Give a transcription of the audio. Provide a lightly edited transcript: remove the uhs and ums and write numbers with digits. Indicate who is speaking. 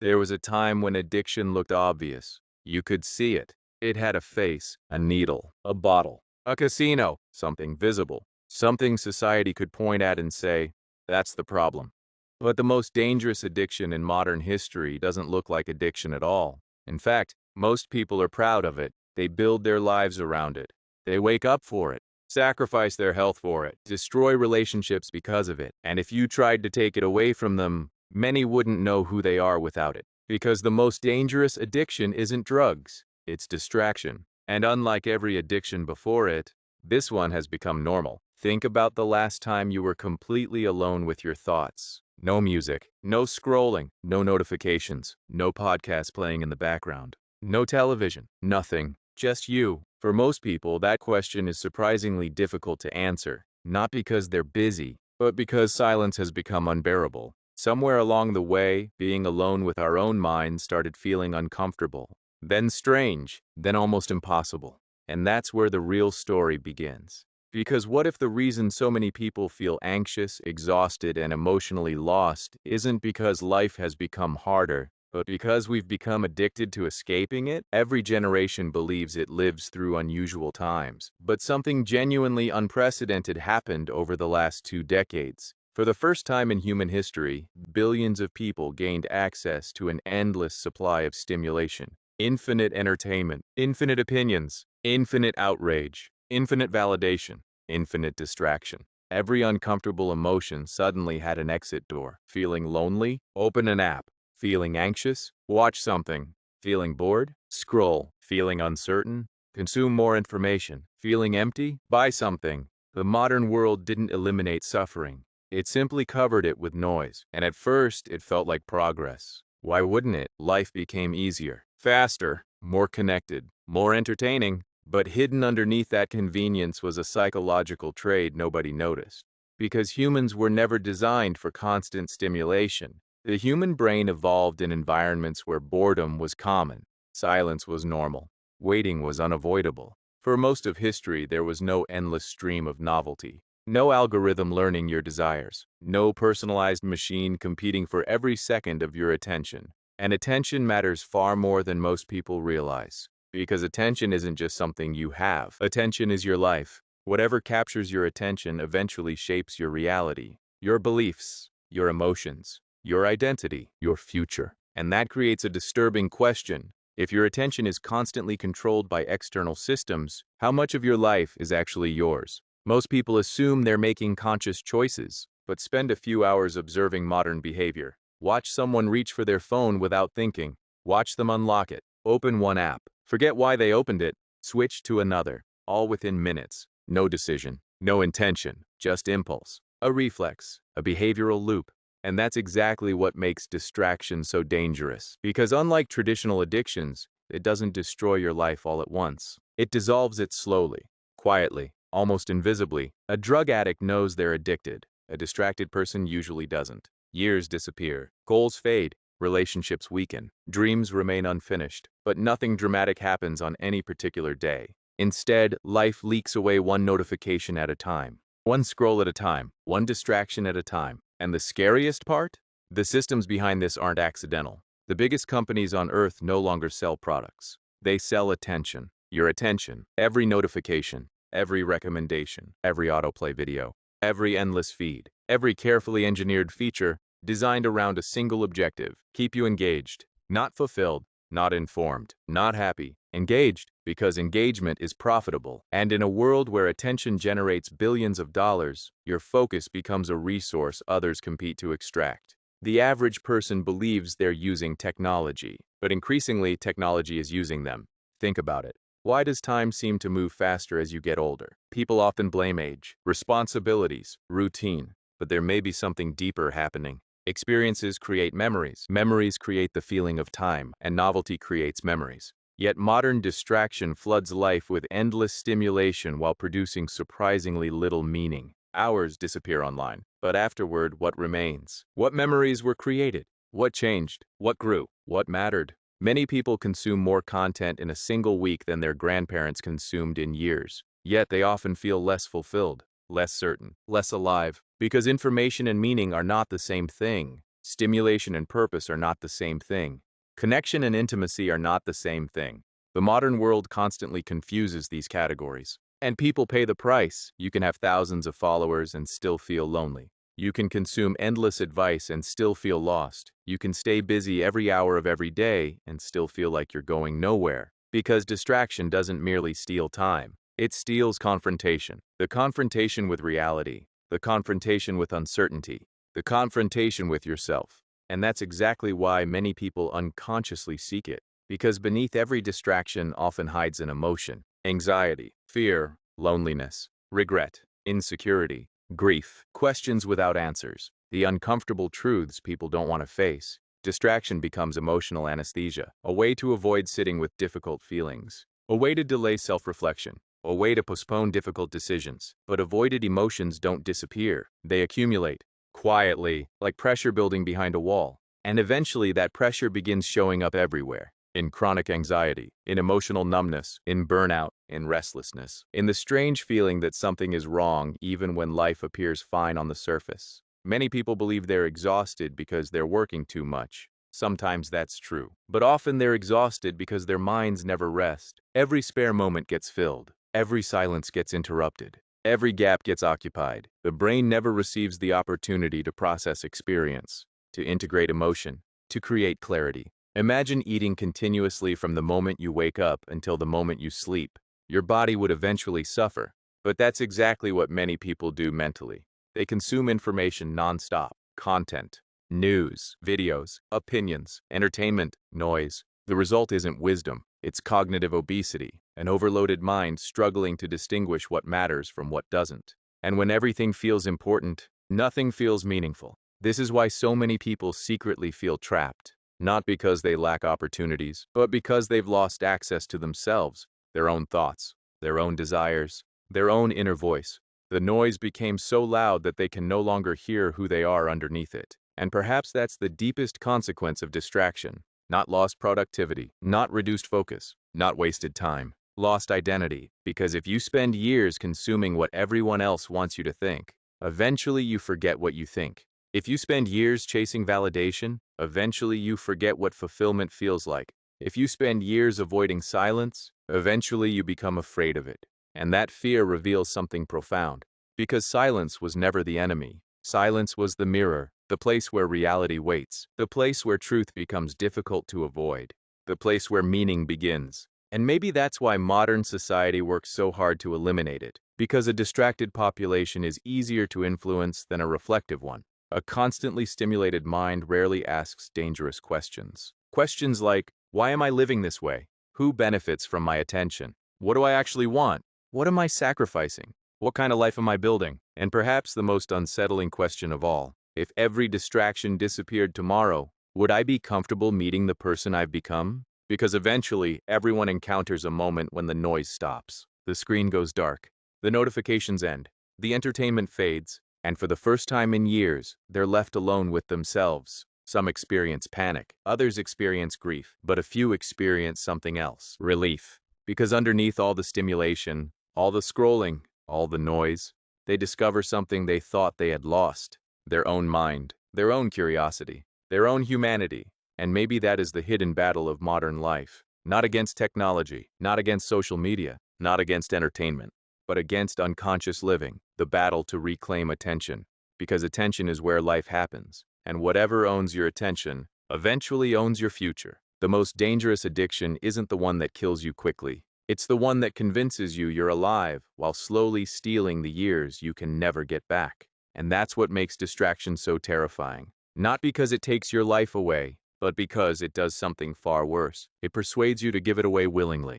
Speaker 1: There was a time when addiction looked obvious. You could see it. It had a face, a needle, a bottle, a casino, something visible, something society could point at and say, that's the problem. But the most dangerous addiction in modern history doesn't look like addiction at all. In fact, most people are proud of it. They build their lives around it. They wake up for it, sacrifice their health for it, destroy relationships because of it. And if you tried to take it away from them, many wouldn't know who they are without it. Because the most dangerous addiction isn't drugs, it's distraction. And unlike every addiction before it, this one has become normal. Think about the last time you were completely alone with your thoughts. No music, no scrolling, no notifications, no podcast playing in the background, no television, nothing, just you. For most people, that question is surprisingly difficult to answer, not because they're busy, but because silence has become unbearable. Somewhere along the way, being alone with our own minds started feeling uncomfortable, then strange, then almost impossible. And that's where the real story begins. Because what if the reason so many people feel anxious, exhausted, and emotionally lost isn't because life has become harder, but because we've become addicted to escaping it? Every generation believes it lives through unusual times. But something genuinely unprecedented happened over the last 2 decades. For the first time in human history, billions of people gained access to an endless supply of stimulation. Infinite entertainment, infinite opinions, infinite outrage, infinite validation, infinite distraction. Every uncomfortable emotion suddenly had an exit door. Feeling lonely? Open an app. Feeling anxious? Watch something. Feeling bored? Scroll. Feeling uncertain? Consume more information. Feeling empty? Buy something. The modern world didn't eliminate suffering. It simply covered it with noise. And at first, it felt like progress. Why wouldn't it? Life became easier, faster, more connected, more entertaining. But hidden underneath that convenience was a psychological trade nobody noticed. Because humans were never designed for constant stimulation. The human brain evolved in environments where boredom was common, silence was normal, waiting was unavoidable. For most of history, there was no endless stream of novelty. No algorithm learning your desires. No personalized machine competing for every second of your attention. And attention matters far more than most people realize. Because attention isn't just something you have. Attention is your life. Whatever captures your attention eventually shapes your reality, your beliefs, your emotions, your identity, your future. And that creates a disturbing question. If your attention is constantly controlled by external systems, how much of your life is actually yours? Most people assume they're making conscious choices, but spend a few hours observing modern behavior. Watch someone reach for their phone without thinking. Watch them unlock it. Open one app. Forget why they opened it. Switch to another. All within minutes. No decision. No intention. Just impulse. A reflex. A behavioral loop. And that's exactly what makes distraction so dangerous. Because unlike traditional addictions, it doesn't destroy your life all at once. It dissolves it slowly, quietly, almost invisibly. A drug addict knows they're addicted. A distracted person usually doesn't. Years disappear. Goals fade. Relationships weaken. Dreams remain unfinished. But nothing dramatic happens on any particular day. Instead, life leaks away one notification at a time. One scroll at a time. One distraction at a time. And the scariest part? The systems behind this aren't accidental. The biggest companies on Earth no longer sell products. They sell attention. Your attention. Every notification. Every recommendation. Every autoplay video. Every endless feed. Every carefully engineered feature designed around a single objective. Keep you engaged. Not fulfilled. Not informed. Not happy. Engaged, because engagement is profitable. And in a world where attention generates billions of dollars, your focus becomes a resource others compete to extract. The average person believes they're using technology, but increasingly technology is using them. Think about it. Why does time seem to move faster as you get older? People often blame age, responsibilities, routine, but there may be something deeper happening. Experiences create memories. Memories create the feeling of time, and novelty creates memories. Yet modern distraction floods life with endless stimulation while producing surprisingly little meaning. Hours disappear online, but afterward, what remains? What memories were created? What changed? What grew? What mattered? Many people consume more content in a single week than their grandparents consumed in years. Yet they often feel less fulfilled, less certain, less alive, because information and meaning are not the same thing. Stimulation and purpose are not the same thing. Connection and intimacy are not the same thing. The modern world constantly confuses these categories. And people pay the price. You can have thousands of followers and still feel lonely. You can consume endless advice and still feel lost. You can stay busy every hour of every day and still feel like you're going nowhere. Because distraction doesn't merely steal time. It steals confrontation. The confrontation with reality. The confrontation with uncertainty. The confrontation with yourself. And that's exactly why many people unconsciously seek it. Because beneath every distraction often hides an emotion. Anxiety, fear, loneliness, regret, insecurity, grief, questions without answers, the uncomfortable truths people don't want to face. Distraction becomes emotional anesthesia, a way to avoid sitting with difficult feelings, a way to delay self-reflection, a way to postpone difficult decisions. But avoided emotions don't disappear. They accumulate, quietly, like pressure building behind a wall. And eventually that pressure begins showing up everywhere. In chronic anxiety, in emotional numbness, in burnout, in restlessness, in the strange feeling that something is wrong even when life appears fine on the surface. Many people believe they're exhausted because they're working too much. Sometimes that's true, but often they're exhausted because their minds never rest. Every spare moment gets filled. Every silence gets interrupted. Every gap gets occupied. The brain never receives the opportunity to process experience, to integrate emotion, to create clarity. Imagine eating continuously from the moment you wake up until the moment you sleep. Your body would eventually suffer. But that's exactly what many people do mentally. They consume information nonstop. Content, news, videos, opinions, entertainment, noise. The result isn't wisdom. It's cognitive obesity, an overloaded mind struggling to distinguish what matters from what doesn't. And when everything feels important, nothing feels meaningful. This is why so many people secretly feel trapped. Not because they lack opportunities, but because they've lost access to themselves, their own thoughts, their own desires, their own inner voice. The noise became so loud that they can no longer hear who they are underneath it. And perhaps that's the deepest consequence of distraction. Not lost productivity, not reduced focus, not wasted time, lost identity. Because if you spend years consuming what everyone else wants you to think, eventually you forget what you think. If you spend years chasing validation, eventually you forget what fulfillment feels like. If you spend years avoiding silence, eventually you become afraid of it. And that fear reveals something profound. Because silence was never the enemy. Silence was the mirror, the place where reality waits, the place where truth becomes difficult to avoid, the place where meaning begins. And maybe that's why modern society works so hard to eliminate it. Because a distracted population is easier to influence than a reflective one. A constantly stimulated mind rarely asks dangerous questions. Questions like, why am I living this way? Who benefits from my attention? What do I actually want? What am I sacrificing? What kind of life am I building? And perhaps the most unsettling question of all, if every distraction disappeared tomorrow, would I be comfortable meeting the person I've become? Because eventually, everyone encounters a moment when the noise stops. The screen goes dark. The notifications end. The entertainment fades. And for the first time in years, they're left alone with themselves. Some experience panic, others experience grief, but a few experience something else, relief. Because underneath all the stimulation, all the scrolling, all the noise, they discover something they thought they had lost. Their own mind, their own curiosity, their own humanity. And maybe that is the hidden battle of modern life. Not against technology, not against social media, not against entertainment, but against unconscious living, the battle to reclaim attention. Because attention is where life happens, and whatever owns your attention eventually owns your future. The most dangerous addiction isn't the one that kills you quickly. It's the one that convinces you you're alive while slowly stealing the years you can never get back. And that's what makes distraction so terrifying. Not because it takes your life away, but because it does something far worse. It persuades you to give it away willingly.